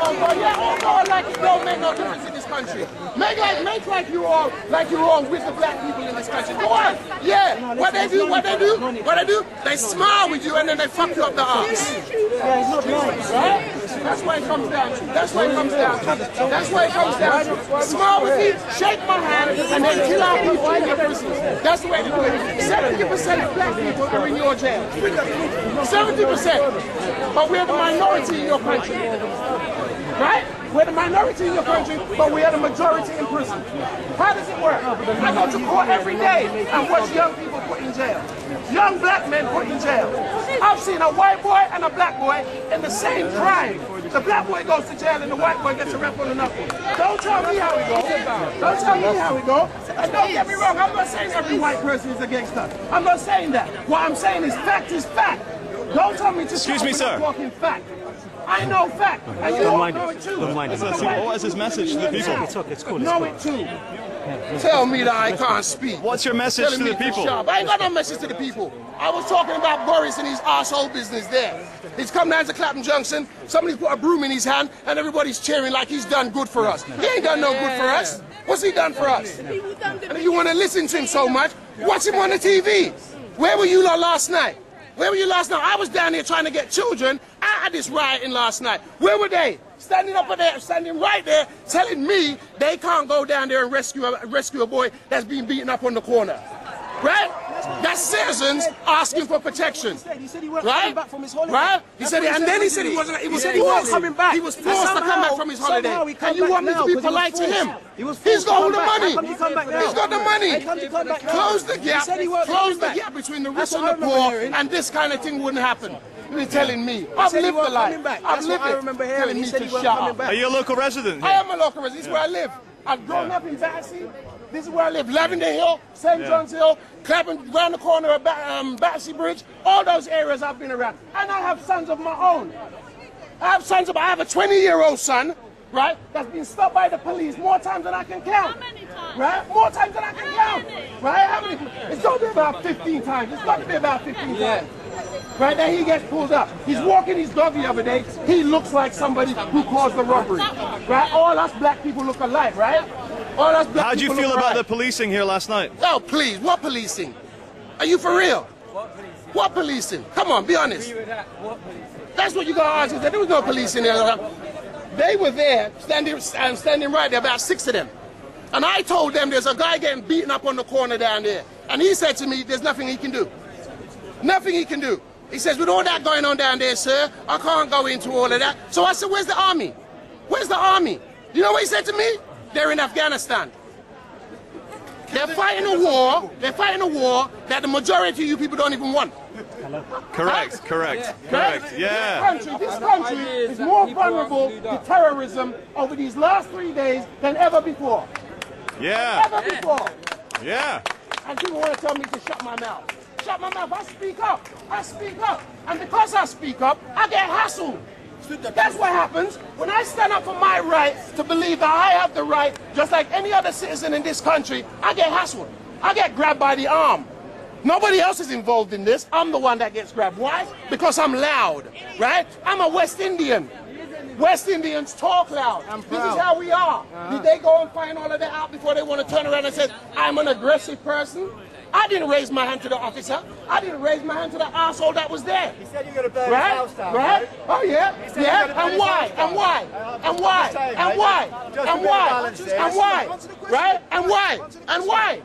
on, bro. Yeah, all going like it don't make no difference in this country. Make like you're all with the black people in this country. Go on. Yeah. What they do? They smile with you and then they fuck you up the arse. Right? That's what it comes down to. That's what it comes down to. That's what it comes down to. Smile with me, shake my hand, and then kill our people in your prisons. That's the way to do it. 70% of black people are in your jail. 70%. But we're the minority in your country. Right? We're the minority in your country, but we are the majority in prison. How does it work? I go to court every day and watch young people put in jail. Young black men put in jail. I've seen a white boy and a black boy in the same crime. The black boy goes to jail and the white boy gets a rap on the knuckle. Don't tell me how we go. Don't tell me how we go. And don't get me wrong, I'm not saying every white person is against us. I'm not saying that. What I'm saying is fact is fact. Don't tell me to excuse me, sir. Talking fact. I know fact, and you all know it too. What is his message to the people? Know it too. Tell me that I can't speak. What's your message to the people? I ain't got no message to the people. I was talking about Boris and his arsehole business there. He's come down to Clapham Junction, somebody's put a broom in his hand, and everybody's cheering like he's done good for us. He ain't done no good for us. What's he done for us? And if you want to listen to him so much, watch him on the TV. Where were you lot last night? Where were you last night? I was down here trying to get children out of this rioting last night. Where were they? Standing right there, telling me they can't go down there and rescue a boy that's been beaten up on the corner. Right? That's citizens asking for protection. He said he wasn't coming back from his holiday. Right? He said, and then he said he wasn't. He wasn't coming back. He was forced to come back from his holiday. And you want me to be polite to him? He's got all the money. He's got the money. Close the gap. Close the gap between the rich and the poor, and this kind of thing wouldn't happen. You're telling me. I've lived the life. I've lived it. Telling me to shut up. Are you a local resident here? I am a local resident. This is where I live. I've grown up in Battersea. This is where I live. Lavender Hill, St. John's Hill, Clapham, round the corner of Battersea Bridge. All those areas I've been around. And I have sons of my own. I have a 20-year-old son, right, that's been stopped by the police more times than I can count. How many times? Right? More times than I can count. Right? How many? It's got to be about 15 times. It's got to be about 15 times. Right, then he gets pulled up. He's walking his dog the other day. He looks like somebody who caused the robbery. Right? All us black people look alike, right? All us black How did you feel about the policing here last night? Oh, please. What policing? Are you for real? What policing? Come on, be honest. That's what you got to ask. There was no policing there. They were there, standing right there, about 6 of them. And I told them there's a guy getting beaten up on the corner down there. And he said to me, there's nothing he can do. Nothing he can do. He says, with all that going on down there, sir, I can't go into all of that. So I said, where's the army? Where's the army? You know what he said to me? They're in Afghanistan. They're fighting a war. They're fighting a war that the majority of you people don't even want. Correct, correct, correct, yeah. This country is more vulnerable to terrorism over these last 3 days than ever before. Yeah. Ever before. Yeah. And people want to tell me to shut my mouth. Shut my mouth. I speak up. I speak up. And because I speak up, I get hassled. That's what happens when I stand up for my right to believe that I have the right, just like any other citizen in this country. I get hassled. I get grabbed by the arm. Nobody else is involved in this. I'm the one that gets grabbed. Why? Because I'm loud, right? I'm a West Indian. West Indians talk loud. This is how we are. Did they go and find all of that out before they want to turn around and say, I'm an aggressive person? I didn't raise my hand to the officer. I didn't raise my hand to the asshole that was there. He said you're going to burn his house down. Right? Oh, yeah. Yeah. And why? And why? And why? And why? And why? And why? Right? And why? And why?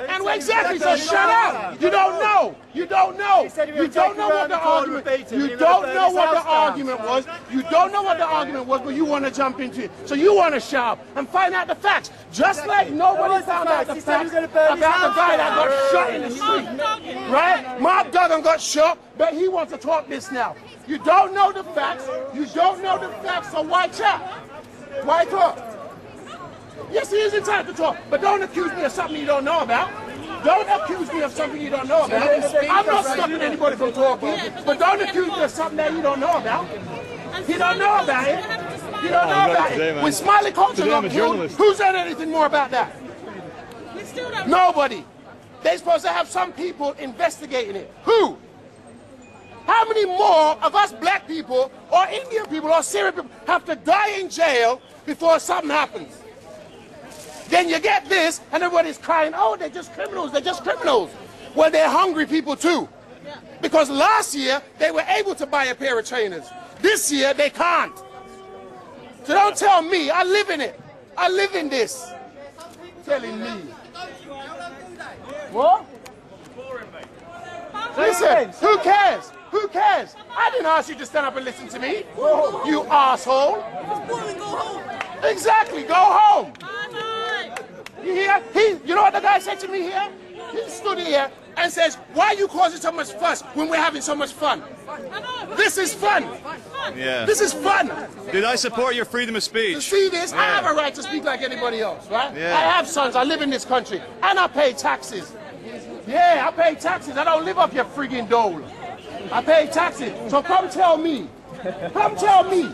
And exactly. So shut up. You don't know. You don't know. You don't know what the argument. You don't know what the argument was. You don't know what the argument was, but you want to jump into it. So you want to shut up and find out the facts. Just like nobody found out the facts about the guy that got shot in the street. Right? Mark Duggan got shot, but he wants to talk this now. You don't know the facts. You don't know the facts, so why chat? Why talk? Yes, he is entitled to talk, but don't accuse me of something you don't know about. Don't accuse me of something you don't know about. I'm not stopping anybody from talking, but don't accuse me of something that you don't know about. You don't know about it. You don't know about it. When Smiley Culture got killed, who said anything more about that? Nobody. They're supposed to have some people investigating it. Who? How many more of us black people or Indian people or Syrian people have to die in jail before something happens? Then you get this, and everybody's crying, oh, they're just criminals, they're just criminals. Well, they're hungry people too. Because last year, they were able to buy a pair of trainers. This year, they can't. So don't tell me, I live in it. I live in this. Telling me. What? Listen, who cares? Who cares? I didn't ask you to stand up and listen to me. You asshole. Exactly, go home. You hear? You know what the guy said to me here? He stood here and says, why are you causing so much fuss when we're having so much fun? This is fun. Yeah. This is fun. Dude, I support your freedom of speech. You see this? I have a right to speak like anybody else, right? Yeah. I have sons, I live in this country, and I pay taxes. Yeah, I pay taxes. I don't live off your friggin' dole. I pay taxes. So come tell me. Come tell me